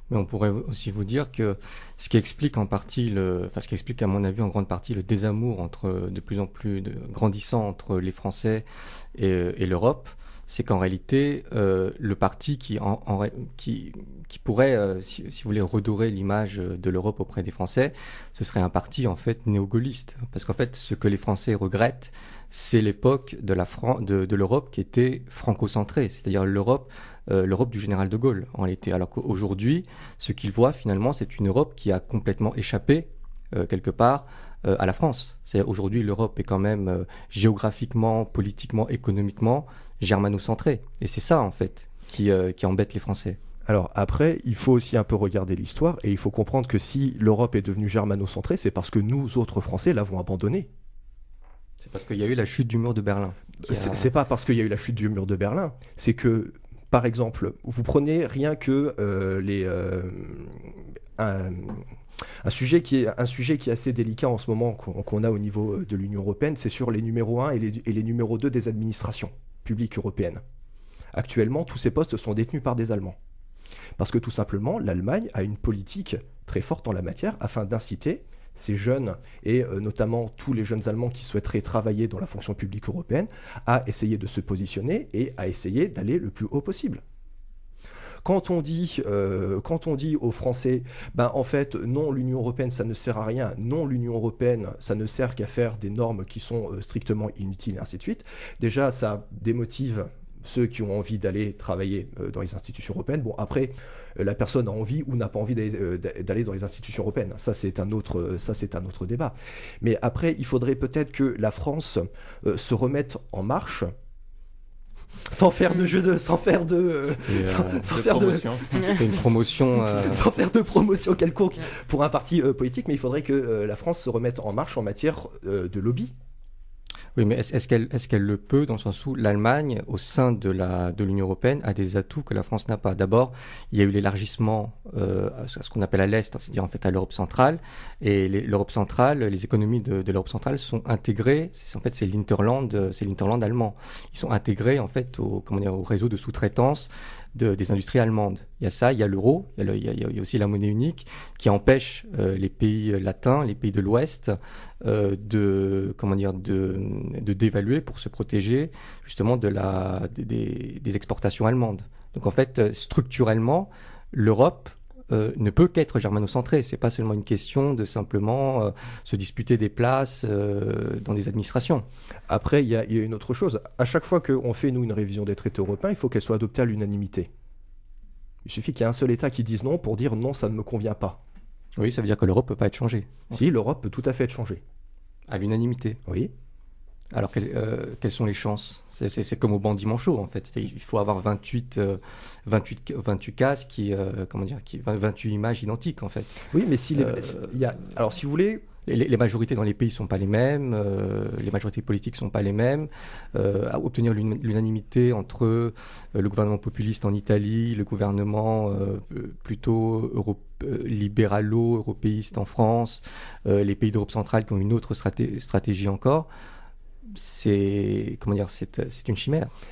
Mais on pourrait aussi vous dire que ce qui explique ce qui explique à mon avis en grande partie le désamour de plus en plus grandissant entre les Français et l'Europe, c'est qu'en réalité, le parti qui pourrait, si vous voulez, redorer l'image de l'Europe auprès des Français, ce serait un parti en fait néo-gaulliste. Parce qu'en fait, ce que les Français regrettent, c'est l'époque de l'Europe qui était franco-centrée, c'est-à-dire l'Europe du général de Gaulle en réalité. Alors qu'aujourd'hui, ce qu'ils voient finalement, c'est une Europe qui a complètement échappé quelque part à la France. Aujourd'hui, l'Europe est quand même géographiquement, politiquement, économiquement germano-centrée. Et c'est ça en fait qui embête les Français. Alors après, il faut aussi un peu regarder l'histoire et il faut comprendre que si l'Europe est devenue germano-centrée, c'est parce que nous autres Français l'avons abandonnée. C'est parce qu'il y a eu la chute du mur de Berlin. C'est pas parce qu'il y a eu la chute du mur de Berlin, c'est que, par exemple, vous prenez rien que un sujet qui est assez délicat en ce moment qu'on a au niveau de l'Union européenne, c'est sur les numéros 1 et les numéros 2 des administrations publiques européennes. Actuellement, tous ces postes sont détenus par des Allemands. Parce que tout simplement, l'Allemagne a une politique très forte en la matière afin d'inciter ces jeunes, et notamment tous les jeunes Allemands qui souhaiteraient travailler dans la fonction publique européenne, à essayer de se positionner et à essayer d'aller le plus haut possible. Quand on dit aux Français, ben en fait, non, l'Union européenne, ça ne sert à rien, non, l'Union européenne, ça ne sert qu'à faire des normes qui sont strictement inutiles, et ainsi de suite, déjà, ça démotive ceux qui ont envie d'aller travailler dans les institutions européennes. Bon, après, la personne a envie ou n'a pas envie d'aller dans les institutions européennes. Ça, c'est un autre débat. Mais après, il faudrait peut-être que la France se remette en marche, sans faire de jeu de, sans faire de, sans faire promotion. C'était une promotion. Sans faire de promotion quelconque pour un parti politique, mais il faudrait que la France se remette en marche en matière de lobby. Oui, mais est-ce qu'elle le peut dans le sens où l'Allemagne, au sein de l'Union européenne, a des atouts que la France n'a pas? D'abord, il y a eu l'élargissement à ce qu'on appelle à l'Est, c'est-à-dire en fait à l'Europe centrale. Et l'Europe centrale, les économies de l'Europe centrale sont intégrées. C'est l'Interland allemand. Ils sont intégrés en fait au réseau de sous-traitance des industries allemandes. Il y a ça, il y a l'euro, il y a aussi la monnaie unique qui empêche les pays latins, les pays de l'Ouest de dévaluer pour se protéger justement des exportations allemandes. Donc en fait, structurellement, l'Europe ne peut qu'être germano-centrée. C'est pas seulement une question de simplement se disputer des places dans des administrations. Après, il y a une autre chose. À chaque fois qu'on fait, nous, une révision des traités européens, il faut qu'elle soit adoptée à l'unanimité. Il suffit qu'il y ait un seul État qui dise non pour dire non, ça ne me convient pas. Oui, ça veut dire que l'Europe peut pas être changée. Si, l'Europe peut tout à fait être changée. À l'unanimité. Oui. Alors, quelles sont les chances? C'est comme au banc dimanchot, en fait. Il faut avoir 28 cases 28 images identiques, en fait. Oui, mais alors, si vous voulez... Les majorités dans les pays ne sont pas les mêmes, les majorités politiques ne sont pas les mêmes. À obtenir l'unanimité entre le gouvernement populiste en Italie, le gouvernement plutôt libéralo-européiste en France, les pays d'Europe centrale qui ont une autre stratégie encore, c'est une chimère.